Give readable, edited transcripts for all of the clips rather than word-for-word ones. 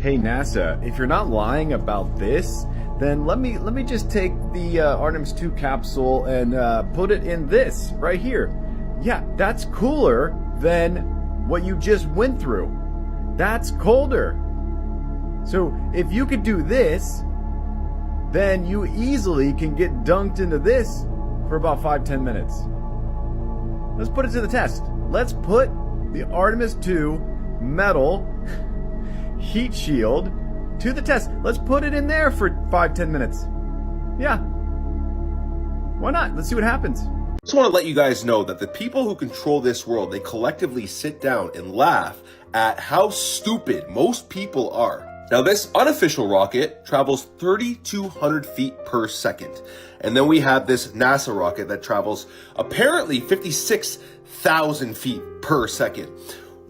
Hey NASA, if you're not lying about this, then let me just take the Artemis 2 capsule and put it in this right here. Yeah, that's cooler than what you just went through. That's colder. So if you could do this, then you easily can get dunked into this for about 5-10 minutes. Let's put it to the test. Let's put the Artemis 2 metal heat shield to the test. Let's put it in there for 5-10 minutes. Yeah. Why not? Let's see what happens. Just want to let you guys know that the people who control this world, they collectively sit down and laugh at how stupid most people are. Now, this unofficial rocket travels 3,200 feet per second. And then we have this NASA rocket that travels apparently 56,000 feet per second.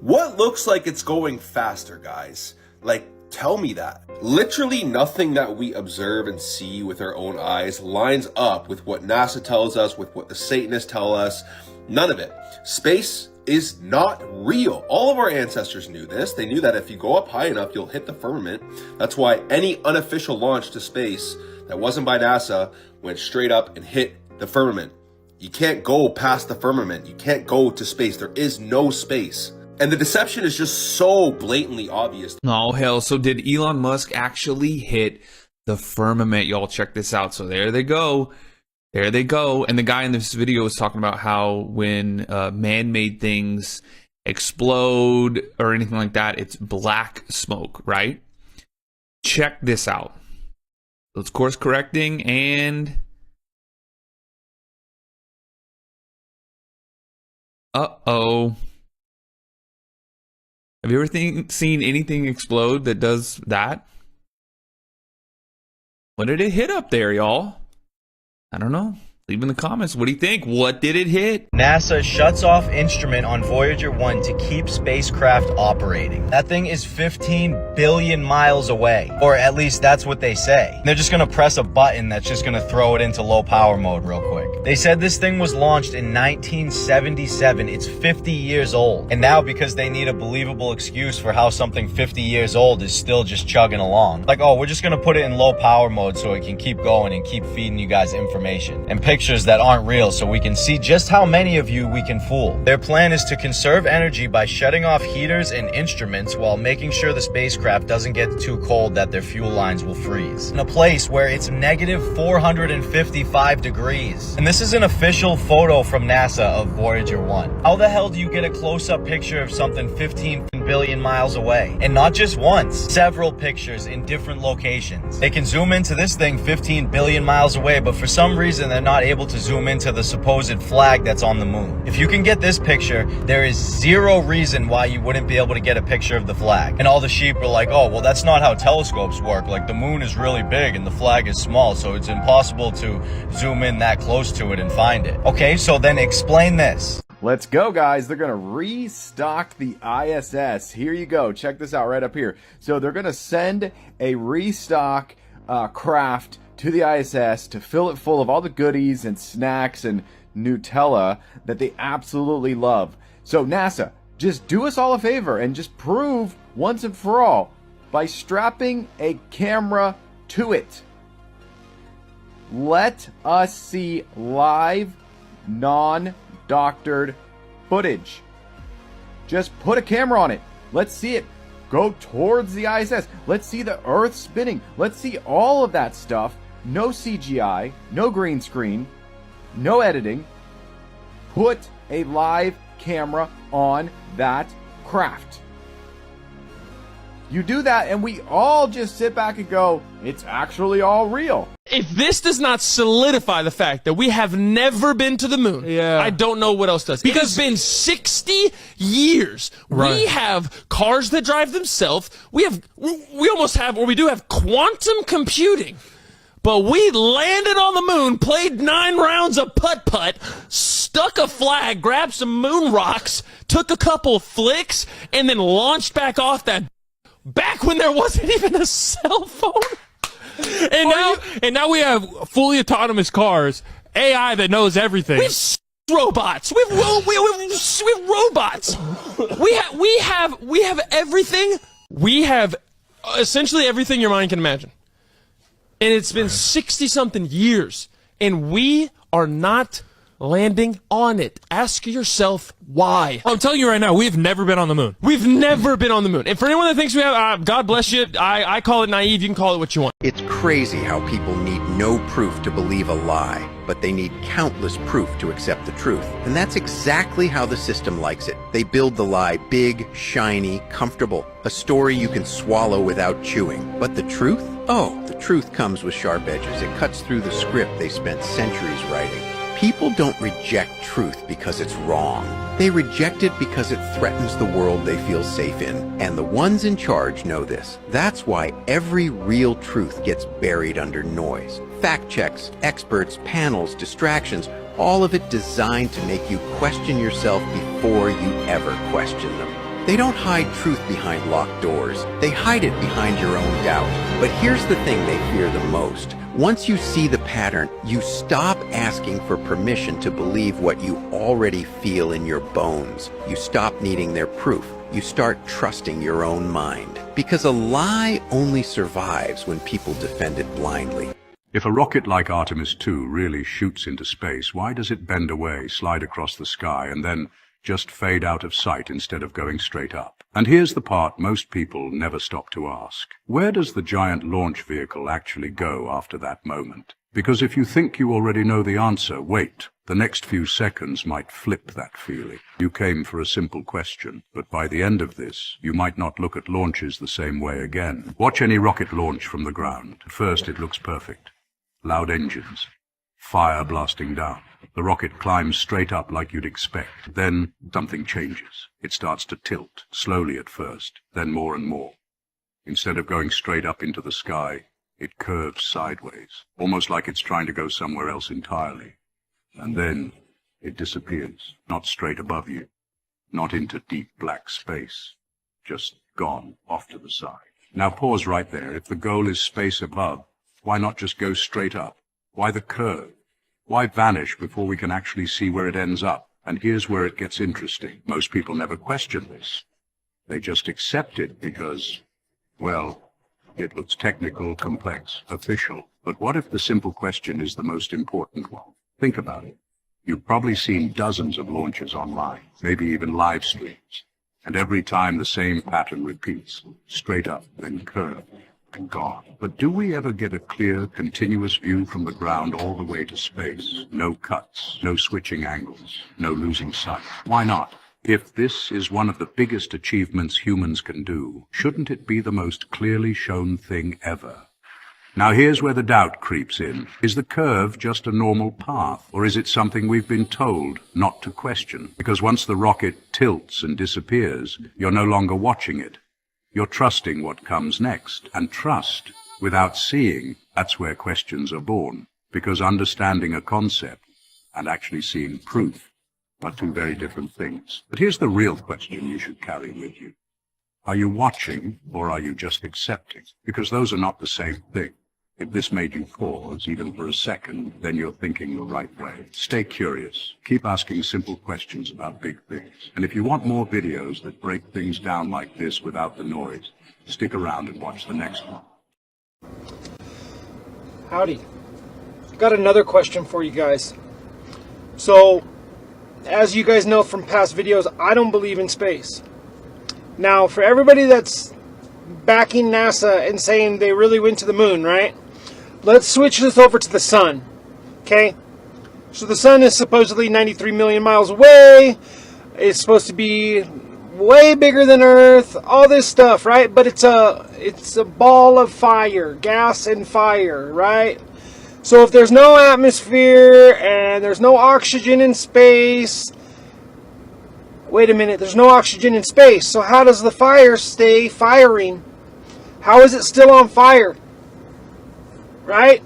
What looks like it's going faster, guys? Like, tell me that. Literally nothing that we observe and see with our own eyes lines up with what NASA tells us, with what the Satanists tell us. None of it. Space is not real. All of our ancestors knew this. They knew that if you go up high enough, you'll hit the firmament. That's why any unofficial launch to space that wasn't by NASA went straight up and hit the firmament. You can't go past the firmament. You can't go to space. There is no space. And the deception is just so blatantly obvious. Oh, hell. So did Elon Musk actually hit the firmament? Y'all check this out. So there they go. There they go. And the guy in this video was talking about how when man-made things explode or anything like that, it's black smoke, right? Check this out. Let's course correcting and... Uh-oh. Have you ever seen anything explode that does that? What did it hit up there, y'all? I don't know. Leave in the comments. What do you think? What did it hit? NASA shuts off instrument on Voyager 1 to keep spacecraft operating. That thing is 15 billion miles away. Or at least that's what they say. They're just gonna press a button that's just gonna throw it into low power mode real quick. They said this thing was launched in 1977. It's 50 years old. And now because they need a believable excuse for how something 50 years old is still just chugging along. Like, oh, we're just gonna put it in low power mode so it can keep going and keep feeding you guys information. And pictures that aren't real so we can see just how many of you we can fool. Their plan is to conserve energy by shutting off heaters and instruments while making sure the spacecraft doesn't get too cold that their fuel lines will freeze. In a place where it's negative 455 degrees. And this is an official photo from NASA of Voyager 1. How the hell do you get a close-up picture of something 15 billion miles away? And not just once, several pictures in different locations. They can zoom into this thing 15 billion miles away, but for some reason they're not able to zoom into the supposed flag that's on the moon. If you can get this picture, there is zero reason why you wouldn't be able to get a picture of the flag. And all the sheep are like, oh, well, that's not how telescopes work. Like, the moon is really big and the flag is small, so it's impossible to zoom in that close to it and find it. Okay, so then explain this. Let's go, guys. They're going to restock the ISS. Here you go. Check this out right up here. So they're going to send a restock craft to the ISS to fill it full of all the goodies and snacks and Nutella that they absolutely love. So NASA, just do us all a favor and just prove once and for all by strapping a camera to it. Let us see live, non-doctored footage. Just put a camera on it. Let's see it go towards the ISS. Let's see the Earth spinning. Let's see all of that stuff. No CGI, no green screen, no editing. Put a live camera on that craft. You do that and we all just sit back and go, it's actually all real. If this does not solidify the fact that we have never been to the moon, I don't know what else does. Because it's been 60 years. Right. We have cars that drive themselves. We almost have, or we do have quantum computing. But we landed on the moon, played 9 rounds of putt-putt, stuck a flag, grabbed some moon rocks, took a couple flicks, and then launched back off that back when there wasn't even a cell phone. And now we have fully autonomous cars, AI that knows everything. We've robots. We've robots. We have everything. We have essentially everything your mind can imagine. And it's been 60-something years, and we are not landing on it. Ask yourself why. I'm telling you right now, we've never been on the moon. We've never been on the moon. And for anyone that thinks we have, God bless you. I call it naive. You can call it what you want. It's crazy how people need no proof to believe a lie, but they need countless proof to accept the truth. And that's exactly how the system likes it. They build the lie big, shiny, comfortable, a story you can swallow without chewing. But the truth? Oh, the truth comes with sharp edges. It cuts through the script they spent centuries writing. People don't reject truth because it's wrong. They reject it because it threatens the world they feel safe in. And the ones in charge know this. That's why every real truth gets buried under noise. Fact checks, experts, panels, distractions, all of it designed to make you question yourself before you ever question them. They don't hide truth behind locked doors. They hide it behind your own doubt. But here's the thing they fear the most. Once you see the pattern, you stop asking for permission to believe what you already feel in your bones. You stop needing their proof. You start trusting your own mind. Because a lie only survives when people defend it blindly. If a rocket like Artemis 2 really shoots into space, why does it bend away, slide across the sky, and then just fade out of sight instead of going straight up? And here's the part most people never stop to ask. Where does the giant launch vehicle actually go after that moment? Because if you think you already know the answer, wait. The next few seconds might flip that feeling. You came for a simple question, but by the end of this, you might not look at launches the same way again. Watch any rocket launch from the ground. At first, it looks perfect. Loud engines. Fire blasting down. The rocket climbs straight up like you'd expect. Then something changes. It starts to tilt, slowly at first, then more and more. Instead of going straight up into the sky, it curves sideways, almost like it's trying to go somewhere else entirely. And then it disappears, not straight above you, not into deep black space, just gone off to the side. Now pause right there. If the goal is space above, why not just go straight up? Why the curve? Why vanish before we can actually see where it ends up? And here's where it gets interesting. Most people never question this. They just accept it because, well, it looks technical, complex, official. But what if the simple question is the most important one? Think about it. You've probably seen dozens of launches online, maybe even live streams. And every time the same pattern repeats, straight up, then curve, and gone. But do we ever get a clear, continuous view from the ground all the way to space? No cuts, no switching angles, no losing sight. Why not? If this is one of the biggest achievements humans can do, shouldn't it be the most clearly shown thing ever? Now here's where the doubt creeps in. Is the curve just a normal path, or is it something we've been told not to question? Because once the rocket tilts and disappears, you're no longer watching it. You're trusting what comes next. And trust, without seeing, that's where questions are born. Because understanding a concept and actually seeing proof are two very different things. But here's the real question you should carry with you. Are you watching, or are you just accepting? Because those are not the same thing. If this made you pause, even for a second, then you're thinking the right way. Stay curious. Keep asking simple questions about big things. And if you want more videos that break things down like this without the noise, stick around and watch the next one. Howdy. Got another question for you guys. So, as you guys know from past videos, I don't believe in space. Now, for everybody that's backing NASA and saying they really went to the moon, right? Let's switch this over to the sun, okay? So the sun is supposedly 93 million miles away. It's supposed to be way bigger than Earth, all this stuff, right? But it's a ball of fire, gas and fire, right? So if there's no atmosphere and there's no oxygen in space, wait a minute, there's no oxygen in space. So how does the fire stay firing? How is it still on fire? Right?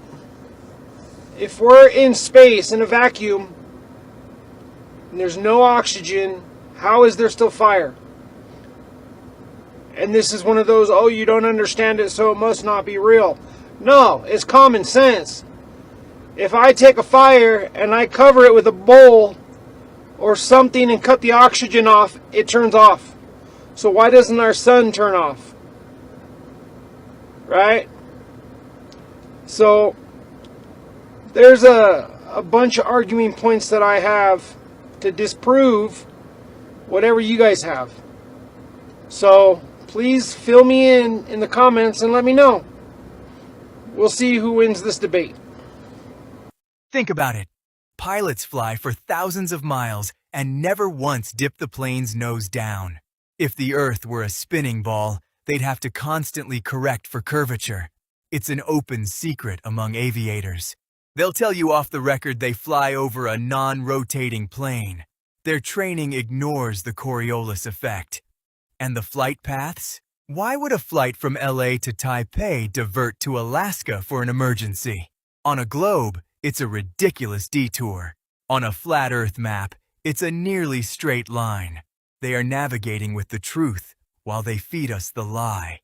If we're in space, in a vacuum, and there's no oxygen, how is there still fire? And this is one of those, oh, you don't understand it, so it must not be real. No, it's common sense. If I take a fire and I cover it with a bowl or something and cut the oxygen off, it turns off. So why doesn't our sun turn off? right? So there's a bunch of arguing points that I have to disprove whatever you guys have. So please fill me in the comments and let me know. We'll see who wins this debate. Think about it. Pilots fly for thousands of miles and never once dip the plane's nose down. If the Earth were a spinning ball, they'd have to constantly correct for curvature. It's an open secret among aviators. They'll tell you off the record they fly over a non-rotating plane. Their training ignores the Coriolis effect. And the flight paths? Why would a flight from LA to Taipei divert to Alaska for an emergency? On a globe, it's a ridiculous detour. On a flat Earth map, it's a nearly straight line. They are navigating with the truth while they feed us the lie.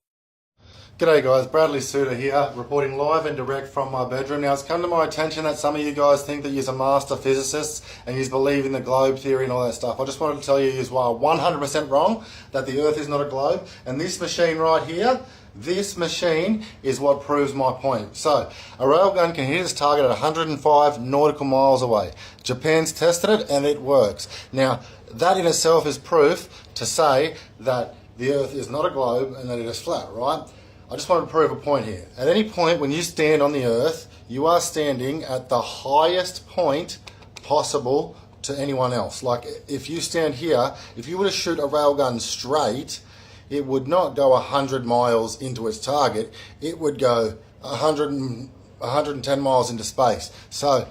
G'day guys, Bradley Suter here, reporting live and direct from my bedroom. Now it's come to my attention that some of you guys think that you're a master physicists and you believe in the globe theory and all that stuff. I just wanted to tell you you are 100% wrong, that the Earth is not a globe. And this machine right here, this machine is what proves my point. So, a railgun can hit its target at 105 nautical miles away. Japan's tested it and it works. Now, that in itself is proof to say that the Earth is not a globe and that it is flat, right? I just want to prove a point here. At any point when you stand on the Earth, you are standing at the highest point possible to anyone else. Like if you stand here, if you were to shoot a railgun straight, it would not go 100 miles into its target. It would go 110 miles into space. So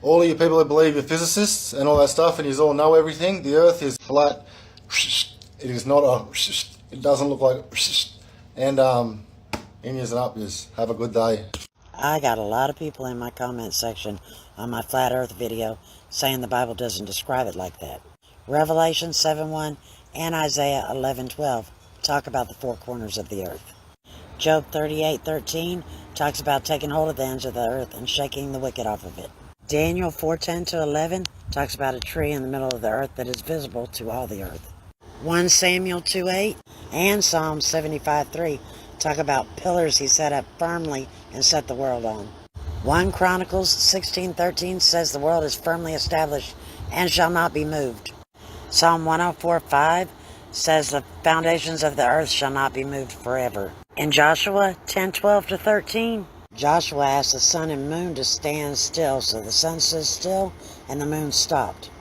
all of you people that believe you're physicists and all that stuff and you all know everything, the Earth is flat. It is not a, it doesn't look like, and in years and up is. Have a good day. I got a lot of people in my comment section on my Flat Earth video saying the Bible doesn't describe it like that. Revelation 7:1 and Isaiah 11:12 talk about the four corners of the earth. Job 38:13 talks about taking hold of the ends of the earth and shaking the wicked off of it. Daniel 4:10-11 talks about a tree in the middle of the earth that is visible to all the earth. 1 Samuel 2:8 and Psalm 75:3 talk about pillars he set up firmly and set the world on. 1 Chronicles 16:13 says the world is firmly established and shall not be moved. Psalm 104:5 says the foundations of the earth shall not be moved forever. In Joshua 10:12-13, Joshua asked the sun and moon to stand still, so the sun stood still and the moon stopped.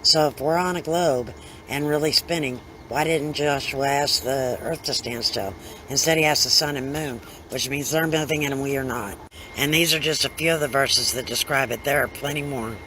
So if we're on a globe and really spinning, why didn't Joshua ask the earth to stand still? Instead he asked the sun and moon, which means they're moving and we are not. And these are just a few of the verses that describe it. There are plenty more.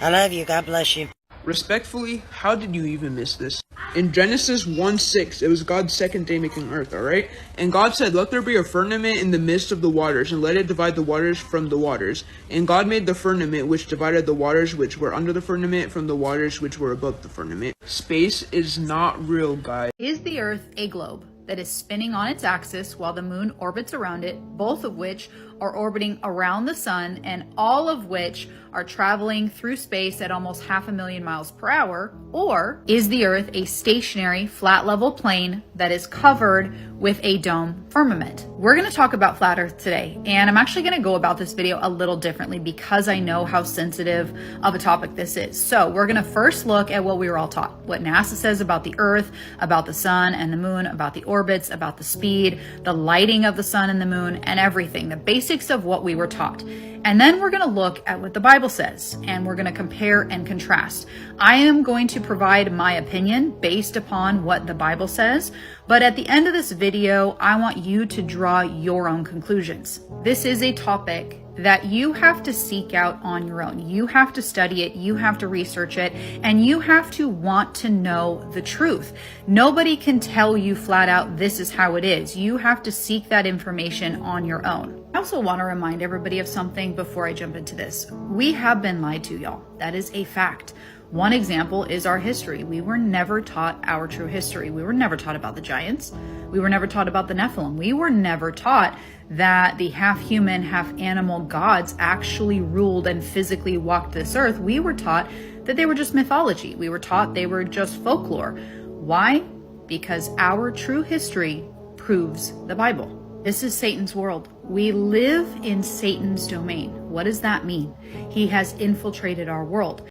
I love you. God bless you. Respectfully, how did you even miss this? In Genesis 1:6, it was God's second day making earth, alright? And God said, let there be a firmament in the midst of the waters, and let it divide the waters from the waters. And God made the firmament which divided the waters which were under the firmament from the waters which were above the firmament. Space is not real, guys. Is the earth a globe that is spinning on its axis while the moon orbits around it, both of which are orbiting around the sun, and all of which are traveling through space at almost 500,000 miles per hour? Or is the earth a stationary, flat level plane that is covered with a dome firmament? We're going to talk about flat earth today, and I'm actually going to go about this video a little differently because I know how sensitive of a topic this is. So we're going to first look at what we were all taught, what NASA says about the earth, about the sun and the moon, about the orbits, about the speed, the lighting of the sun and the moon, and everything, the basics of what we were taught. And then we're going to look at what the Bible says, and we're going to compare and contrast. I am going to provide my opinion based upon what the Bible says, but at the end of this video, I want you to draw your own conclusions. This is a topic that you have to seek out on your own. You have to study it, you have to research it, and you have to want to know the truth. Nobody can tell you flat out, this is how it is. You have to seek that information on your own. I also want to remind everybody of something before I jump into this. We have been lied to, y'all. That is a fact. One example is our history. We were never taught our true history. We were never taught about the giants. We were never taught about the Nephilim. We were never taught that the half human, half animal gods actually ruled and physically walked this earth. We were taught that they were just mythology. We were taught they were just folklore. Why? Because our true history proves the Bible. This is Satan's world. We live in Satan's domain. What does that mean? He has infiltrated our world.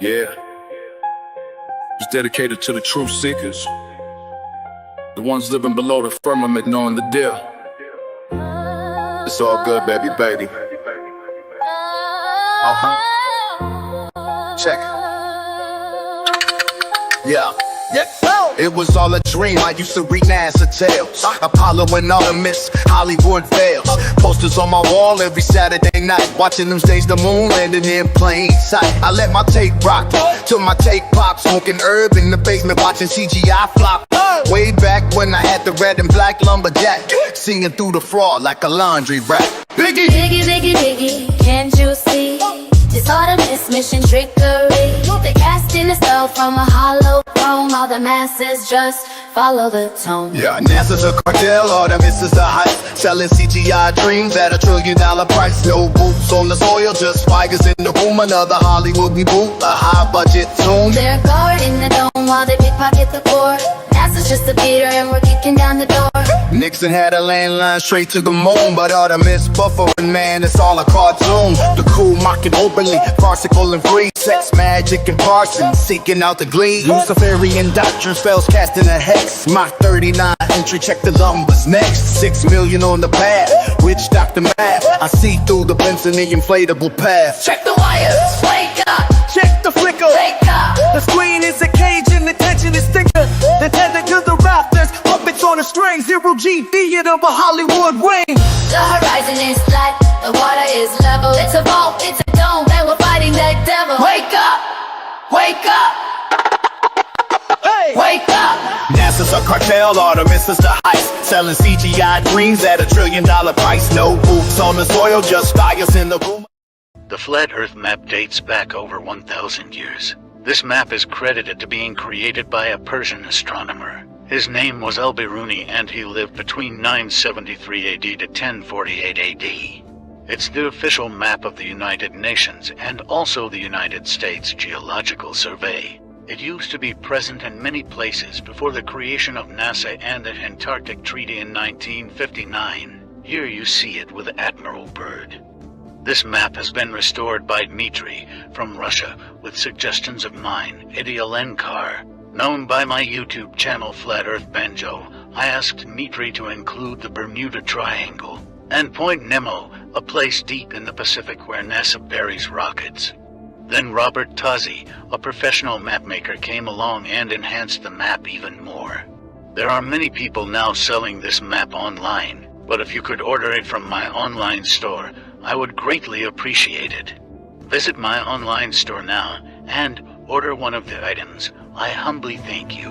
Yeah. It's dedicated to the truth seekers. The ones living below the firmament knowing the deal. It's all good, baby, baby. Check. Yeah. It was all a dream, I used to read NASA tales. Apollo and Artemis, Hollywood veils. Posters on my wall every Saturday night. Watching them stage the moon landing in plain sight. I let my tape rock till my tape pop. Smoking herb in the basement watching CGI flop. Way back when I had the red and black lumberjack, singing through the fraud like a laundry rack. Biggie! Biggie, biggie, biggie, can't you see? This Artemis mission trickery. They cast in a spell from a hollow chrome. All the masses just follow the tone. Yeah, NASA's a cartel, Artemis is a hype. Selling CGI dreams at $1 trillion price. No boots on the soil, just fighters in the room. Another Hollywood reboot, a high budget tune. They're guarding the dome while they pickpocket the core. NASA's just a beater and we're kicking down the door. Nixon had a landline straight to the moon, but Artemis buffering, man, it's all a cartoon. The cool mocking openly, farcical and free. Sex, magic, and parson, seeking out the glee. Luciferian doctrine spells casting a hex. Mach 39 entry, check the numbers next. 6 million on the path, witch doctor math. I see through the vents in the inflatable path. Check the wires, wake up. Check the flicker. Wake up. The screen is a cage and the tension is thicker. The tether to the rafters, puppets on a string. Zero G theater of a Hollywood wing. The horizon is flat, the water is level. It's a vault, it's a dome, and we're fighting that devil. Wake up! Wake up! Hey! Wake up! NASA's a cartel, Artemis is the heist. Selling CGI dreams at $1 trillion price. No boots on the soil, just fires in the room. The flat Earth map dates back over 1,000 years. This map is credited to being created by a Persian astronomer. His name was Al-Biruni and he lived between 973 AD to 1048 AD. It's the official map of the United Nations and also the United States Geological Survey. It used to be present in many places before the creation of NASA and the Antarctic Treaty in 1959. Here you see it with Admiral Byrd. This map has been restored by Dmitry from Russia with suggestions of mine, Idialenkar. Known by my YouTube channel Flat Earth Banjo, I asked Dmitry to include the Bermuda Triangle and Point Nemo, a place deep in the Pacific where NASA buries rockets. Then Robert Tozzi, a professional mapmaker, came along and enhanced the map even more. There are many people now selling this map online, but if you could order it from my online store, I would greatly appreciate it. Visit my online store now and order one of the items. I humbly thank you.